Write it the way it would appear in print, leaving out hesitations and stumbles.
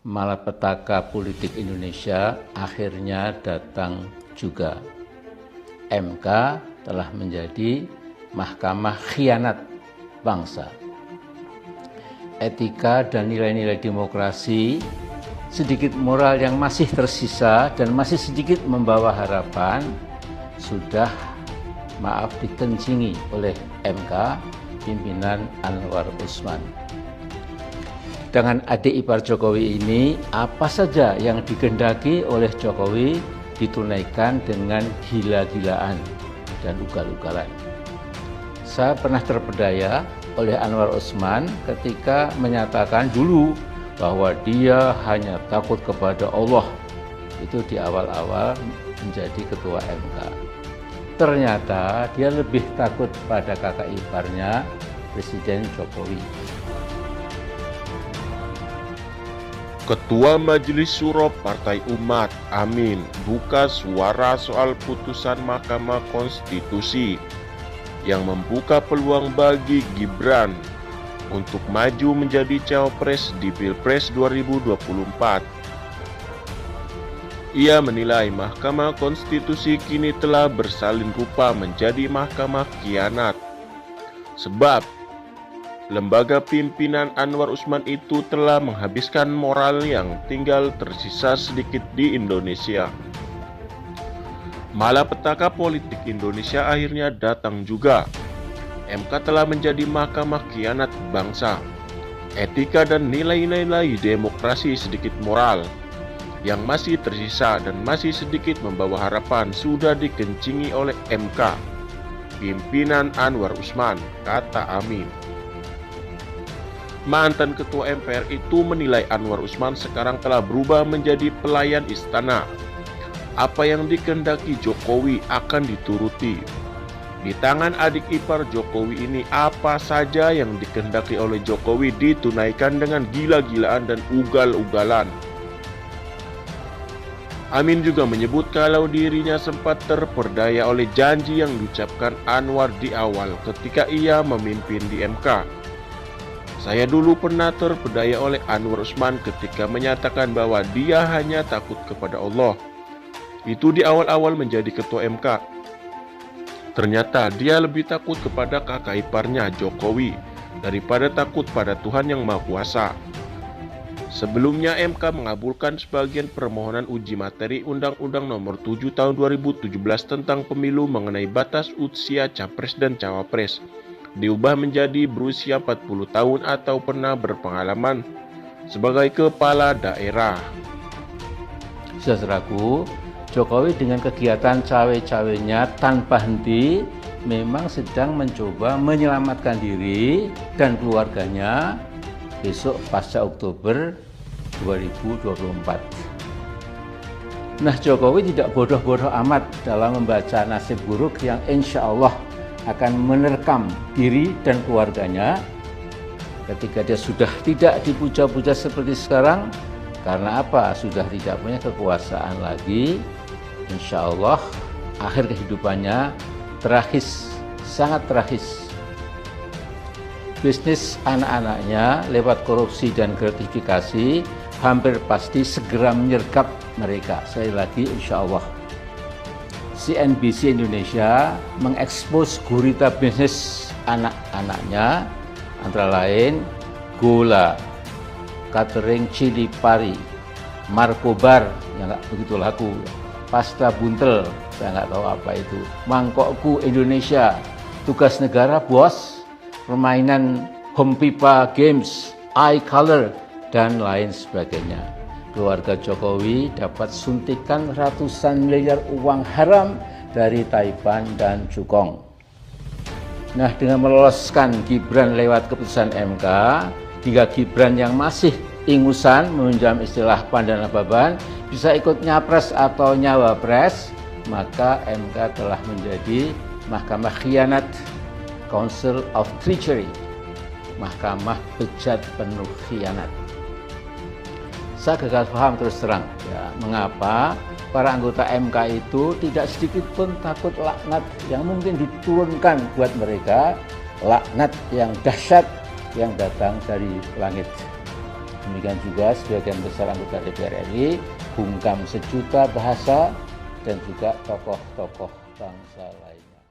malapetaka politik Indonesia akhirnya datang juga. MK telah menjadi mahkamah khianat bangsa. Etika dan nilai-nilai demokrasi, sedikit moral yang masih tersisa dan masih sedikit membawa harapan, sudah dikencingi oleh MK pimpinan Anwar Usman. Dengan adik ipar Jokowi ini, apa saja yang dikehendaki oleh Jokowi ditunaikan dengan gila-gilaan dan ugal-ugalan. Saya pernah terpedaya oleh Anwar Usman ketika menyatakan dulu bahwa dia hanya takut kepada Allah. Itu di awal-awal menjadi ketua MK. Ternyata dia lebih takut pada kakak iparnya, Presiden Jokowi. Ketua Majelis Syuro Partai Umat, Amin, buka suara soal putusan Mahkamah Konstitusi yang membuka peluang bagi Gibran untuk maju menjadi cawapres di Pilpres 2024. Ia menilai Mahkamah Konstitusi kini telah bersalin rupa menjadi mahkamah khianat. Sebab lembaga pimpinan Anwar Usman itu telah menghabiskan moral yang tinggal tersisa sedikit di Indonesia. Malapetaka politik Indonesia akhirnya datang juga. MK telah menjadi mahkamah khianat bangsa. Etika dan nilai-nilai demokrasi sedikit moral yang masih tersisa dan masih sedikit membawa harapan sudah dikencingi oleh MK pimpinan Anwar Usman, kata Amin. Mantan ketua MPR itu menilai Anwar Usman sekarang telah berubah menjadi pelayan istana. Apa yang dikehendaki Jokowi akan dituruti. Di tangan adik ipar Jokowi ini, apa saja yang dikehendaki oleh Jokowi ditunaikan dengan gila-gilaan dan ugal-ugalan. Amin juga menyebut kalau dirinya sempat terperdaya oleh janji yang diucapkan Anwar di awal ketika ia memimpin di MK. Saya dulu pernah terpedaya oleh Anwar Usman ketika menyatakan bahwa dia hanya takut kepada Allah. Itu di awal-awal menjadi ketua MK. Ternyata dia lebih takut kepada kakak iparnya Jokowi daripada takut pada Tuhan Yang Maha Kuasa. Sebelumnya MK mengabulkan sebagian permohonan uji materi Undang-Undang Nomor 7 Tahun 2017 tentang pemilu mengenai batas usia capres dan cawapres. Diubah menjadi berusia 40 tahun atau pernah berpengalaman sebagai kepala daerah. Saudaraku, Jokowi dengan kegiatan cawe-cawenya tanpa henti memang sedang mencoba menyelamatkan diri dan keluarganya besok pasca Oktober 2024. Nah, Jokowi tidak bodoh-bodoh amat dalam membaca nasib buruk yang insya Allah akan menerkam diri dan keluarganya ketika dia sudah tidak dipuja-puja seperti sekarang. Karena apa? Sudah tidak punya kekuasaan lagi. Insya Allah akhir kehidupannya tragis, sangat tragis. Bisnis anak-anaknya lewat korupsi dan gratifikasi hampir pasti segera menyergap mereka. Sekali lagi insya Allah. CNBC Indonesia mengekspos gurita bisnis anak-anaknya, antara lain Gola, catering cili pari, Markobar yang nggak begitu laku, pasta buntel, saya nggak tahu apa itu, mangkokku Indonesia, tugas negara bos, permainan home pipa games, eye color, dan lain sebagainya. Keluarga Jokowi dapat suntikan ratusan miliar uang haram dari Taipan dan Cukong. Nah, dengan meloloskan Gibran lewat keputusan MK, hingga Gibran yang masih ingusan, meminjam istilah Pandan Ababan, bisa ikut nyapres atau nyawapres, maka MK telah menjadi mahkamah khianat, Council of Treachery, mahkamah bejat penuh khianat. Saya gagal paham terus terang, ya, mengapa para anggota MK itu tidak sedikit pun takut laknat yang mungkin diturunkan buat mereka, laknat yang dahsyat yang datang dari langit. Demikian juga sebagian besar anggota DPR RI, bungkam sejuta bahasa, dan juga tokoh-tokoh bangsa lainnya.